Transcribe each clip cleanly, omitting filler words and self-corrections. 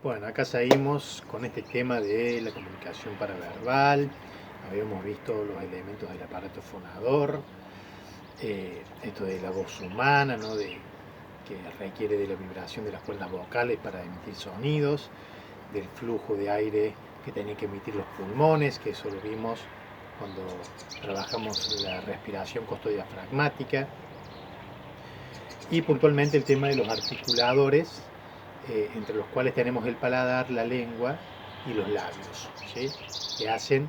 Bueno, acá seguimos con este tema de la comunicación paraverbal. Habíamos visto los elementos del aparato fonador, esto de la voz humana, ¿no? Que requiere de la vibración de las cuerdas vocales para emitir sonidos, del flujo de aire que tienen que emitir los pulmones, que eso lo vimos cuando trabajamos la respiración costodiafragmática, y puntualmente el tema de los articuladores, entre los cuales tenemos el paladar, la lengua y los labios, ¿sí? Que hacen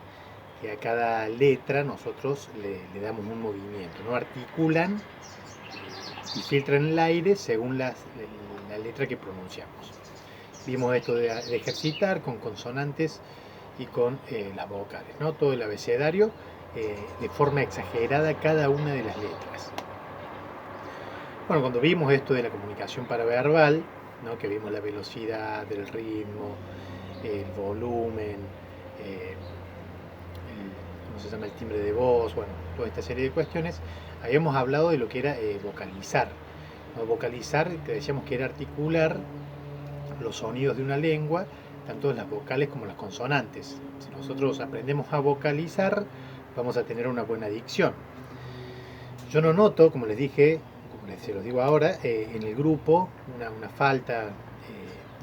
que a cada letra nosotros le damos un movimiento, ¿no? Articulan y filtran el aire según la letra que pronunciamos. Vimos esto de ejercitar con consonantes y con las vocales, ¿no? Todo el abecedario de forma exagerada cada una de las letras. Bueno, cuando vimos esto de la comunicación paraverbal, ¿no? Que vimos la velocidad, el ritmo, el volumen, ¿cómo se llama? El timbre de voz, bueno, toda esta serie de cuestiones, habíamos hablado de lo que era vocalizar. ¿No? Vocalizar, que decíamos que era articular los sonidos de una lengua, tanto las vocales como las consonantes. Si nosotros aprendemos a vocalizar, vamos a tener una buena dicción. Yo no noto, como les dije, se los digo ahora, en el grupo una falta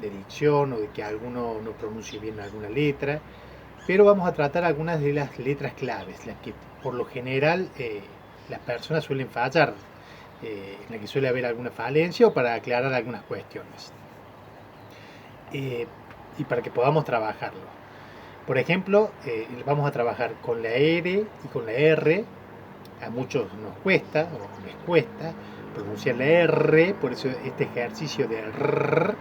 de dicción o de que alguno no pronuncie bien alguna letra, pero vamos a tratar algunas de las letras claves, las que por lo general las personas suelen fallar, en las que suele haber alguna falencia o para aclarar algunas cuestiones. Y para que podamos trabajarlo. Por ejemplo, vamos a trabajar con la R y con la R. A muchos nos cuesta o les cuesta pronunciar la R, por eso este ejercicio de R.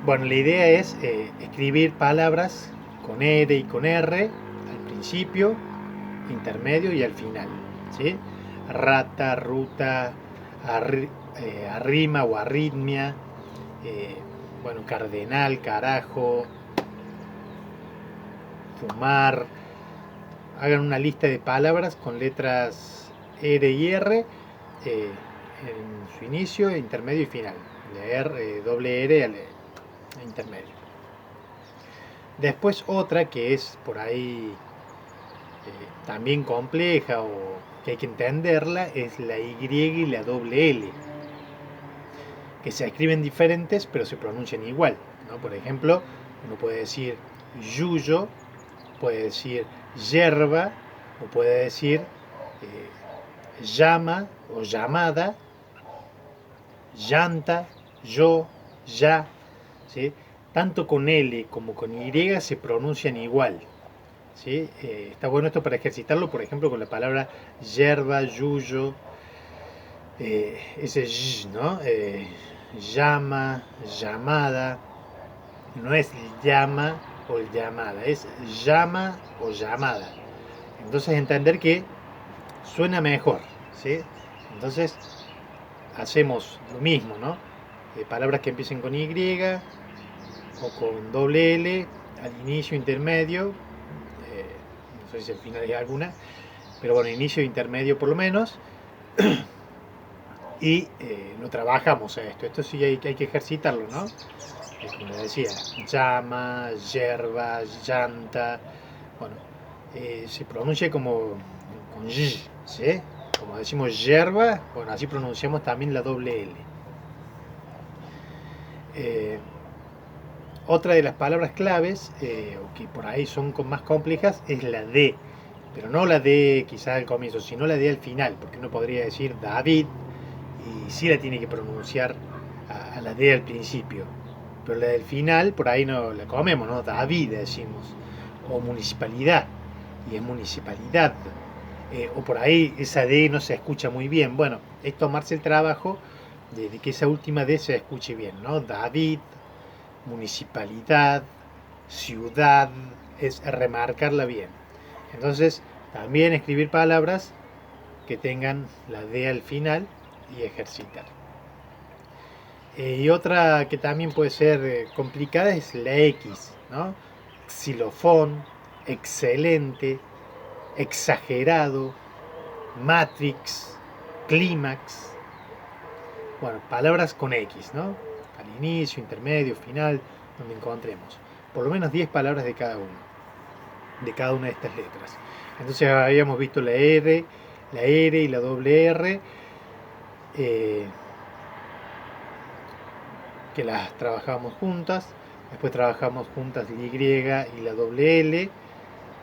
Bueno, la idea es escribir palabras con R y con R al principio, intermedio y al final, ¿sí? Rata, ruta, arrima o arritmia, bueno, cardenal, carajo, fumar. Hagan una lista de palabras con letras R y R en su inicio, intermedio y final. Doble R al intermedio. Después otra que es por ahí también compleja o que hay que entenderla es la Y y la doble L, que se escriben diferentes pero se pronuncian igual, ¿no? Por ejemplo, uno puede decir yuyo, puede decir yerba, o puede decir llama o llamada, llanta, yo, ya, ¿sí? Tanto con L como con Y se pronuncian igual, ¿sí? Está bueno esto para ejercitarlo, por ejemplo, con la palabra yerba, yuyo, ese y, ¿no? Llama, llamada, no es llama o llamada, es llama o llamada. Entonces entender que suena mejor, ¿sí? Entonces hacemos lo mismo, ¿no? Palabras que empiecen con Y o con doble L al inicio, intermedio, no sé si al final hay alguna, pero bueno, inicio e intermedio por lo menos, y lo trabajamos a esto. Esto sí hay que ejercitarlo, ¿no? Como les decía, llama, yerba, llanta, bueno, se pronuncia como con Y, ¿sí? Como decimos yerba, bueno, así pronunciamos también la doble L. Otra de las palabras claves, o que por ahí son más complejas, es la D. Pero no la D quizás al comienzo, sino la D al final, porque uno podría decir David y sí la tiene que pronunciar a la D al principio. Pero la del final, por ahí no la comemos, ¿no? David decimos. O municipalidad, y es municipalidad. O por ahí esa D no se escucha muy bien. Bueno, es tomarse el trabajo de que esa última D se escuche bien, ¿no? David, municipalidad, ciudad, es remarcarla bien. Entonces, también escribir palabras que tengan la D al final y ejercitar. Y otra que también puede ser complicada es la X, ¿no? Xilofón, excelente, exagerado, matrix, clímax. Bueno, palabras con X, ¿no? Al inicio, intermedio, final, donde encontremos por lo menos 10 palabras de cada uno, de cada una de estas letras. Entonces habíamos visto la R y la doble R, que las trabajábamos juntas. Después trabajamos juntas la Y y la doble L.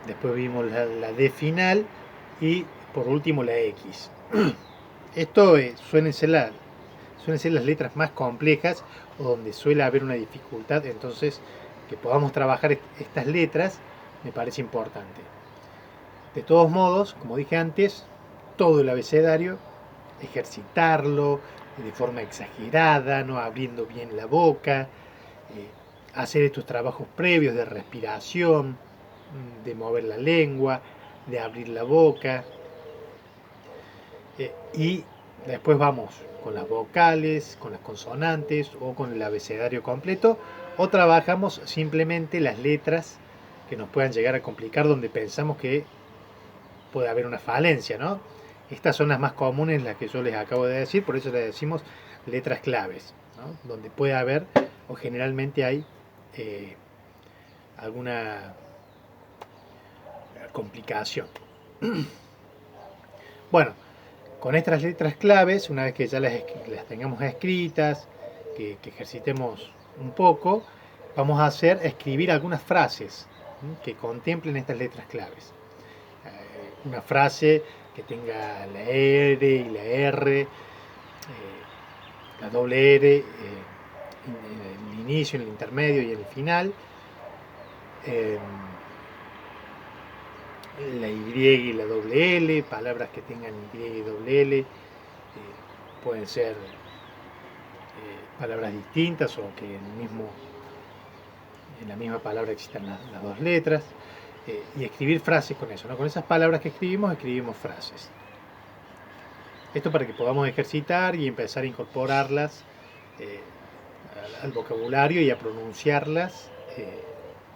Después vimos la D final. Y por último la X. Esto suelen ser las letras más complejas, o donde suele haber una dificultad. Entonces, que podamos trabajar estas letras me parece importante. De todos modos, como dije antes, todo el abecedario, ejercitarlo de forma exagerada, no abriendo bien la boca, hacer estos trabajos previos de respiración, de mover la lengua, de abrir la boca, y después vamos con las vocales, con las consonantes o con el abecedario completo, o trabajamos simplemente las letras que nos puedan llegar a complicar, donde pensamos que puede haber una falencia, ¿no? Estas son las más comunes, las que yo les acabo de decir, por eso les decimos letras claves, ¿no? Donde puede haber, o generalmente hay, alguna complicación. Bueno, con estas letras claves, una vez que ya las tengamos escritas, que ejercitemos un poco, vamos a escribir algunas frases que contemplen estas letras claves. Una frase que tenga la R y la R, la doble R, en el inicio, en el intermedio y en el final. La Y y la doble L, palabras que tengan Y y doble L, pueden ser palabras distintas, o que en la misma palabra existan las dos letras, y escribir frases con eso, ¿no? Con esas palabras que escribimos frases. Esto para que podamos ejercitar y empezar a incorporarlas al vocabulario y a pronunciarlas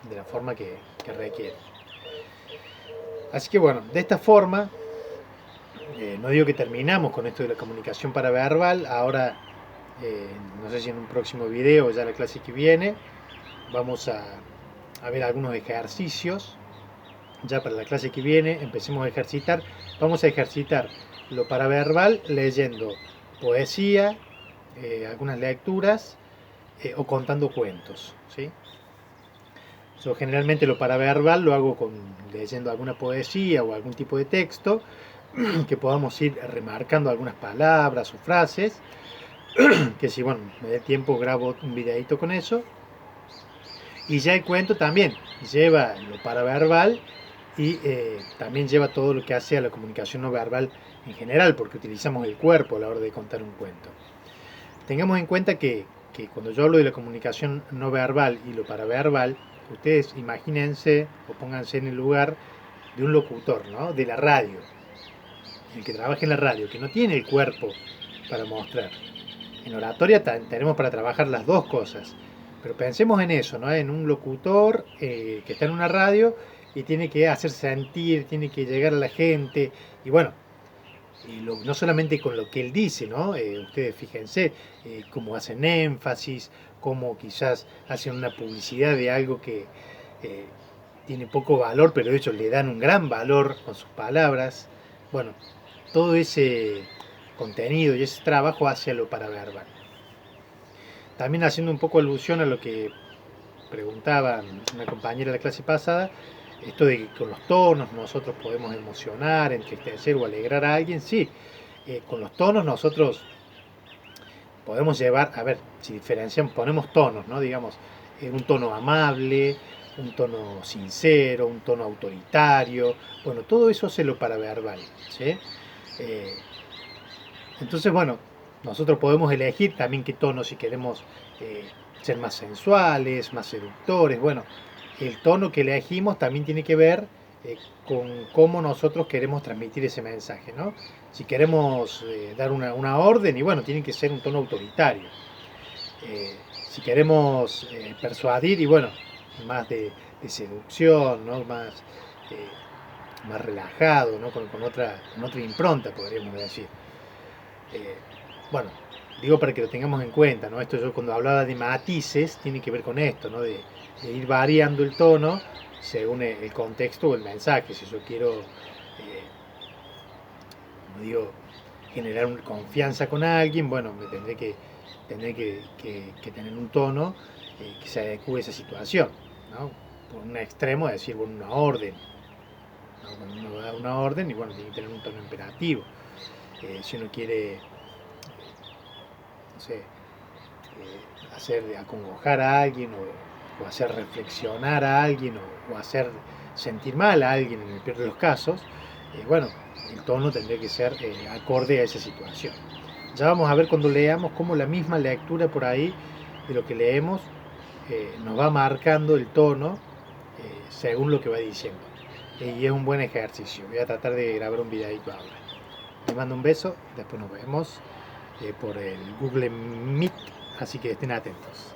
de la forma que requiere. Así que bueno, de esta forma, no digo que terminamos con esto de la comunicación paraverbal. Ahora, no sé si en un próximo video o ya la clase que viene, vamos a ver algunos ejercicios. Ya para la clase que viene empecemos a ejercitar. Vamos a ejercitar lo paraverbal leyendo poesía, algunas lecturas, o contando cuentos, ¿sí? Yo generalmente lo paraverbal lo hago leyendo alguna poesía o algún tipo de texto, que podamos ir remarcando algunas palabras o frases, que si bueno, me dé tiempo grabo un videito con eso. Y ya el cuento también lleva lo paraverbal, y también lleva todo lo que hace a la comunicación no verbal en general, porque utilizamos el cuerpo a la hora de contar un cuento. Tengamos en cuenta que cuando yo hablo de la comunicación no verbal y lo paraverbal, ustedes imagínense o pónganse en el lugar de un locutor, ¿no? De la radio, el que trabaja en la radio, que no tiene el cuerpo para mostrar. En oratoria tenemos para trabajar las dos cosas, pero pensemos en eso, ¿no? En un locutor que está en una radio y tiene que hacer sentir, tiene que llegar a la gente, y bueno, no solamente con lo que él dice, ¿no? Ustedes fíjense cómo hacen énfasis, cómo quizás hacen una publicidad de algo que tiene poco valor, pero de hecho le dan un gran valor con sus palabras. Bueno, todo ese contenido y ese trabajo hacia lo paraverbal. También haciendo un poco alusión a lo que preguntaba una compañera de la clase pasada, esto de que con los tonos nosotros podemos emocionar, entristecer o alegrar a alguien. Sí, con los tonos nosotros podemos llevar, a ver, si diferenciamos, ponemos tonos, ¿no? Digamos, un tono amable, un tono sincero, un tono autoritario. Bueno, todo eso se lo paraverbal, ¿sí? Entonces, bueno, nosotros podemos elegir también qué tono, si queremos ser más sensuales, más seductores. Bueno, el tono que elegimos también tiene que ver con cómo nosotros queremos transmitir ese mensaje, ¿no? Si queremos dar una orden, y bueno, tiene que ser un tono autoritario. Si queremos persuadir, y bueno, más de seducción, ¿no? Más relajado, ¿no? Con otra impronta, podríamos decir. Bueno, digo para que lo tengamos en cuenta, ¿no? Esto yo cuando hablaba de matices tiene que ver con esto, ¿no? De ir variando el tono según el contexto o el mensaje. Si yo quiero, como digo, generar una confianza con alguien, bueno, me tendré que tener un tono que se adecue a esa situación, ¿no? Por un extremo, decir, bueno, una orden, ¿no? Cuando uno da una orden, y bueno, tiene que tener un tono imperativo. Si uno quiere, no sé, hacer acongojar a alguien o hacer reflexionar a alguien o hacer sentir mal a alguien en el peor de los casos, bueno, el tono tendría que ser acorde a esa situación. Ya vamos a ver cuando leamos cómo la misma lectura por ahí de lo que leemos nos va marcando el tono según lo que va diciendo. Y es un buen ejercicio. Voy a tratar de grabar un videito ahora. Les mando un beso, después nos vemos por el Google Meet, así que estén atentos.